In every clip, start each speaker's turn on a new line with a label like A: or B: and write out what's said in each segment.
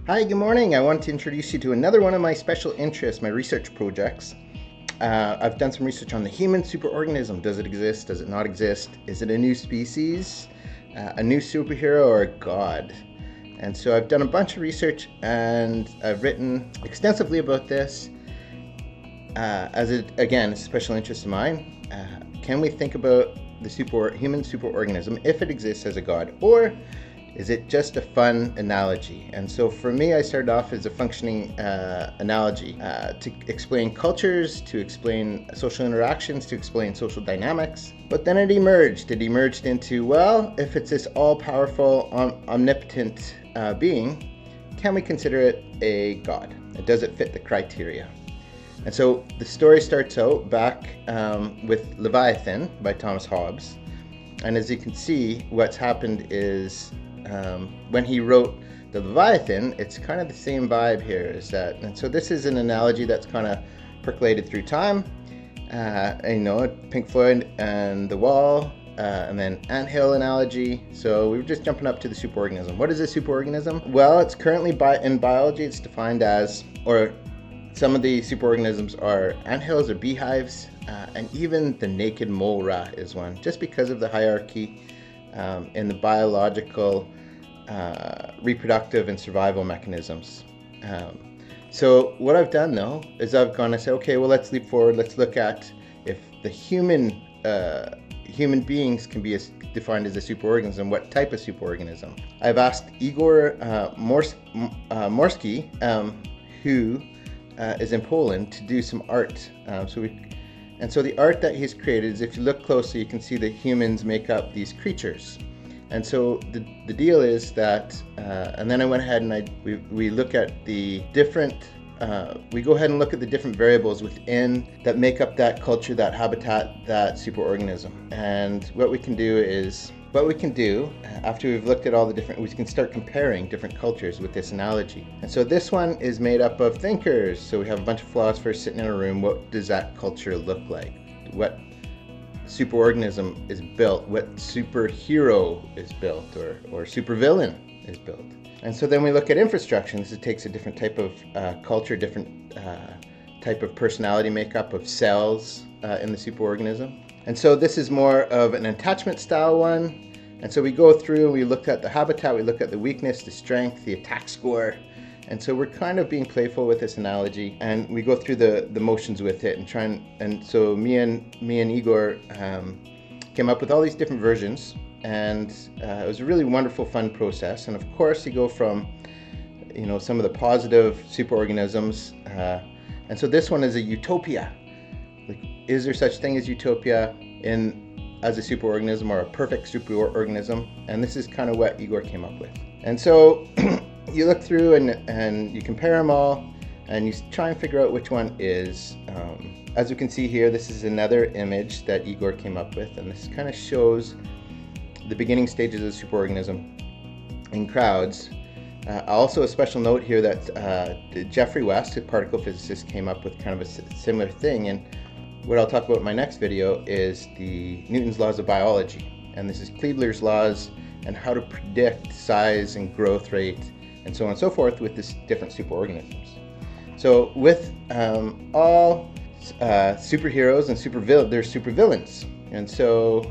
A: Hi, good morning. I want to introduce you to another one of my special interests, my research projects. I've done some research on the human superorganism. Does it exist? Does it not exist? Is it a new species, a new superhero, or a god? And so I've done a bunch of research and I've written extensively about this. Again, it's a special interest of mine. Can we think about the human superorganism if it exists as a god, or is it just a fun analogy? And so for me, I started off as a functioning analogy to explain cultures, to explain social interactions, to explain social dynamics. But then it emerged. It emerged into, well, if it's this all-powerful, omnipotent being, can we consider it a god? Does it fit the criteria? And so the story starts out back with Leviathan by Thomas Hobbes. And as you can see, what's happened is when he wrote the Leviathan, it's kind of the same vibe here. And so this is an analogy that's kind of percolated through time. Pink Floyd and the Wall, and then anthill analogy. So we were just jumping up to the superorganism. What is a superorganism? Well, it's currently in biology, it's defined as, or some of the superorganisms are anthills or beehives, and even the naked mole rat is one, just because of the hierarchy in the biological, reproductive, and survival mechanisms. So what I've done though is I've gone and said, okay, well, let's leap forward. Let's look at if the human beings can be defined as a superorganism. What type of superorganism? I've asked Igor Morsky, who is in Poland, to do some art. So the art that he's created is, if you look closely, you can see that humans make up these creatures. And so the deal is that, and then I went ahead and we look at the different, we go ahead and look at the different variables within that make up that culture, that habitat, that superorganism. And what we can do after we've looked at all the different, we can start comparing different cultures with this analogy. And so this one is made up of thinkers. So we have a bunch of philosophers sitting in a room. What does that culture look like? What superorganism is built? What superhero is built, or supervillain is built? And so then we look at infrastructure. This takes a different type of culture, different type of personality makeup of cells in the superorganism. And so this is more of an attachment style one. And so we go through and we look at the habitat, we look at the weakness, the strength, the attack score. And so we're kind of being playful with this analogy, and we go through the motions with it and so me and Igor came up with all these different versions, and it was a really wonderful, fun process. And of course, you go from, some of the positive superorganisms, and so this one is a utopia. Like, is there such thing as utopia as a superorganism, or a perfect superorganism? And this is kind of what Igor came up with. And so you look through and you compare them all, and you try and figure out which one is. As you can see here, this is another image that Igor came up with, and this kind of shows the beginning stages of the superorganism in crowds. Also a special note here that Geoffrey West, a particle physicist, came up with kind of a similar thing. And what I'll talk about in my next video is the Newton's laws of biology. And this is Kleibler's laws and how to predict size and growth rate and so on and so forth with this different superorganisms. So with all superheroes and there's supervillains. And so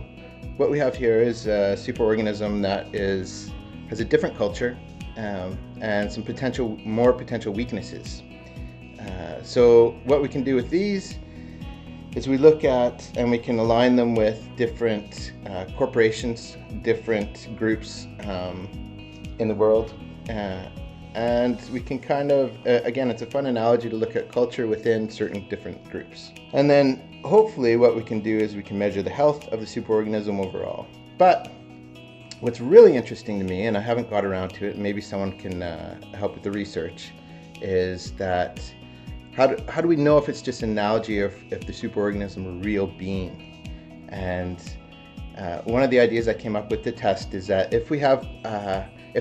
A: what we have here is a superorganism that has a different culture and some more potential weaknesses. So what we can do with these is we look at and we can align them with different corporations, different groups in the world. And we can kind of, again, it's a fun analogy to look at culture within certain different groups. And then hopefully what we can do is we can measure the health of the superorganism overall. But what's really interesting to me, and I haven't got around to it, maybe someone can help with the research, is that how do we know if it's just an analogy or if the superorganism a real being? And one of the ideas I came up with to test is that if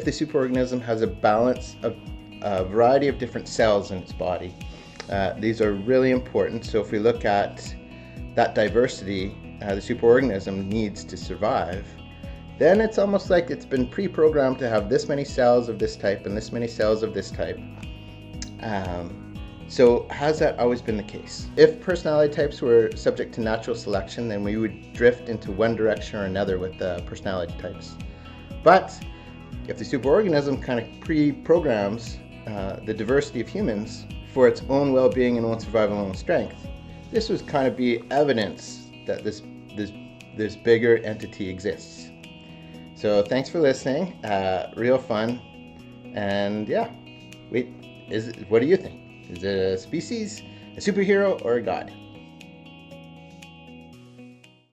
A: the superorganism has a balance of a variety of different cells in its body, these are really important. So if we look at that diversity the superorganism needs to survive, then it's almost like it's been pre-programmed to have this many cells of this type and this many cells of this type. So has that always been the case? If personality types were subject to natural selection, then we would drift into one direction or another with the personality types. But if the superorganism kind of pre-programs the diversity of humans for its own well-being and own survival and own strength, this would kind of be evidence that this bigger entity exists. So thanks for listening. Real fun. And yeah, what do you think? Is it a species, a superhero, or a god?